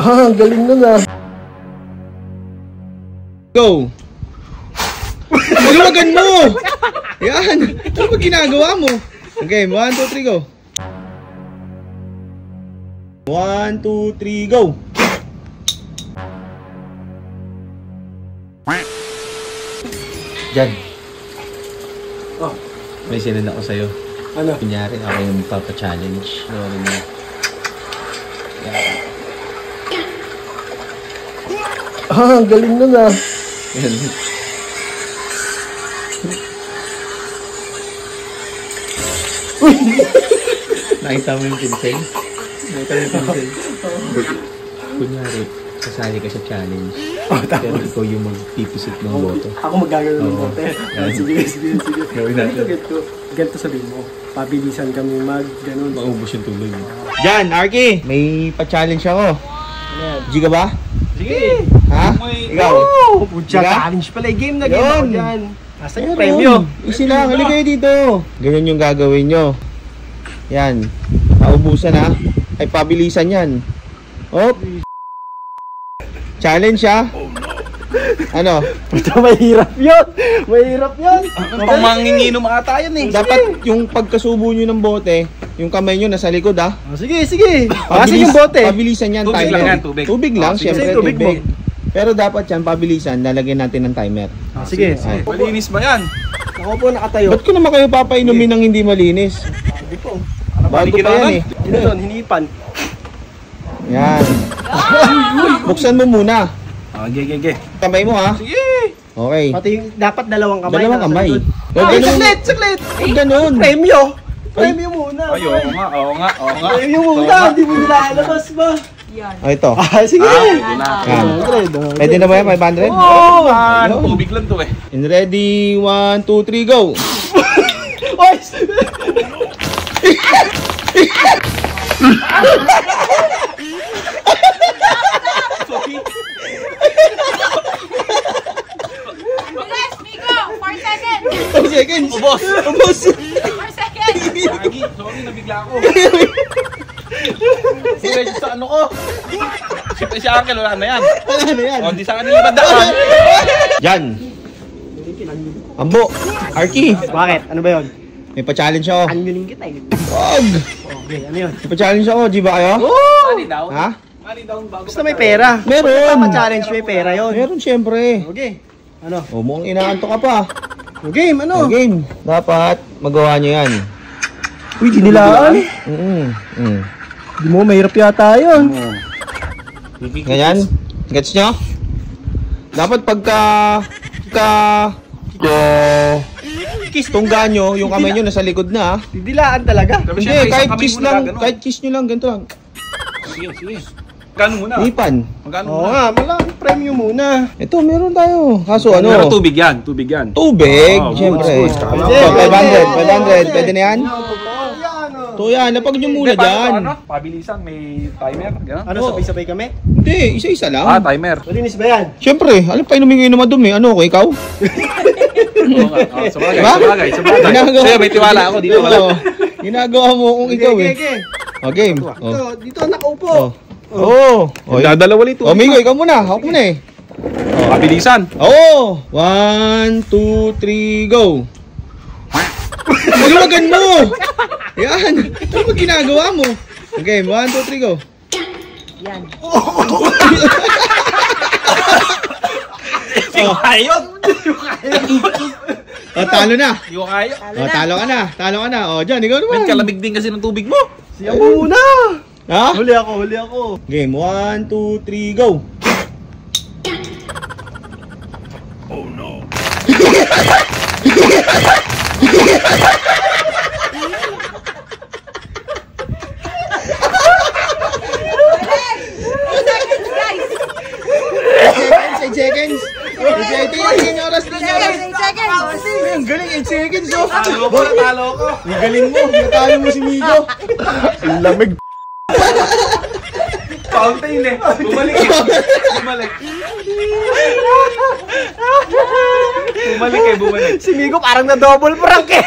Ang galing nun ah. Go! Luwagan mo! Yan! Ano ba ginagawa mo? Okay, 1, 2, 3, go! 1, 2, 3, go! Jan. Oh. May sinend ako sa'yo. Ano? Kunyari, ako yung magpapa-challenge. Sorry mo. Yan. Ang galing nun ah. Yan. Nakita mo yung pinsel? Nakita mo yung pinsel? Kunyari, kasali ka sa challenge. Pero ikaw yung magpipisit ng boto. Ako magagano ng boto. Sige. Gawin natin. Ganito sabihin mo. Pabilisan kami ganun. Maubos yung tuloy mo. Jan, Arky! May pa-challenge ako. G ka ba? Sige! Ha? Ikaw? Challenge pala. Game na game ako dyan. Asa yung Meron. premyo? Easy lang. Halika kayo dito. Ganyan yung gagawin nyo. Yan. Paubusan ha. Ay, pabilisan yan. Hop. Challenge ha. Ano? Puta, mahirap yun. Mahirap yun. Pang manginginom ata yan eh. Dapat yung pagkasubo nyo ng bote, yung kamay nyo nasa likod ha. Sige. Kasi yung bote. Pabilisan yan. Tubig timer. lang yan, tubig. Tubig lang, Sige, syempre. tubig mo. Pero dapat yan, pabilisan, lalagyan natin ng timer. Sige. Ay. Malinis ba yan? Ako po nakatayo. Ba't ko naman kayo papainumin ng hindi malinis? Hindi po. Bago pa yan eh. Dito doon, hinipan. Yan. Buksan mo muna. Ge. Kamay mo ha. Sige! Okay. Pati yung dapat dalawang kamay. Dalawang kamay. Ay, saglit. Huwag ganun. Premyo muna. Ay, oo nga. Premyo muna. Hindi mo nilalabas ba? Ito. Sige. Pwede na. Yan. Pwede na ba yan? 500? Oo. Tubig lang to eh. In ready, 1, 2, 3, go! Oy! Bilis, Migo! 4 seconds! 2 seconds! Ubos! 4 seconds! Lagi, sorry, nabigla ako. Sige, sa ano ko? Siyempre si Uncle, wala na yan. Ano yan? O, di sa kanila bandaan. Jan! Ambo! Arky! Bakit? Ano ba yun? May pa-challenge ako. Anyunin kita eh. Wag! Okay, ano yun? May pa-challenge ako. G ba kayo? Mali daw. Ha? Mali daw bago. Basta may pera. Meron! Tama-challenge may pera yun. Meron syempre. Okay. Ano? O, mukhang inaanto ka pa. Game, ano? O, game. Dapat magawa nyo yan. Uy, dinilaan. Di mo, mahirap yata yun. Ganyan? Gets nyo? Dapat pagka tungga nyo, yung kamay nyo nasa likod na. Didilaan talaga. Hindi, kahit kiss nyo lang, ganito lang. Sige. Magkano muna? Ipan. Magkano Oo muna? nga, malaking premyo muna. Ito, meron tayo. Kaso ano? Pero tubig yan. Tubig, Oh, syempre. goods. So, 500. Pwede na yan? Ano? Ito yan, lapag nyo muna dyan. Pabilisan, may timer. Gano'n? Ano, sabay-sabay kami? Hindi, isa-isa lang. Timer. Malinis ba yan? Syempre, alam pa inumin kayo na madumi. Ano ko, ikaw? Sabagay. Ginagawa- Sa'yo, may tiwala ako. Dito wala. Oo. Ginagawa mo kung ikaw eh. Okay. O, game. Dito nakaupo. Oo. Dadalawa ulit. O, Migo, ikaw muna. Hawak mo na eh. Pabilisan. Oo. 1, 2, 3, go. Luwagan mo. Yan. Ano ba ginagawa mo? Okay, 1, 2, 3, go. Yan. Yung kayo. O, talo na. Yung kayo. O, talo ka na. Talo ka na. O, dyan, ikaw naman. May kalamig din kasi ng tubig mo. Siya muna. Ha? Huli ako. Game, 1, 2, 3, go. Guys! 8 seconds. 8 seconds. 8 oras. Seconds! Ang galing, 8 seconds, oh. Talo ko. Ang galing mo. Natalo mo si Migo. Ang lamig. Fountain eh. Bumalik. Si Migo parang na double prank eh.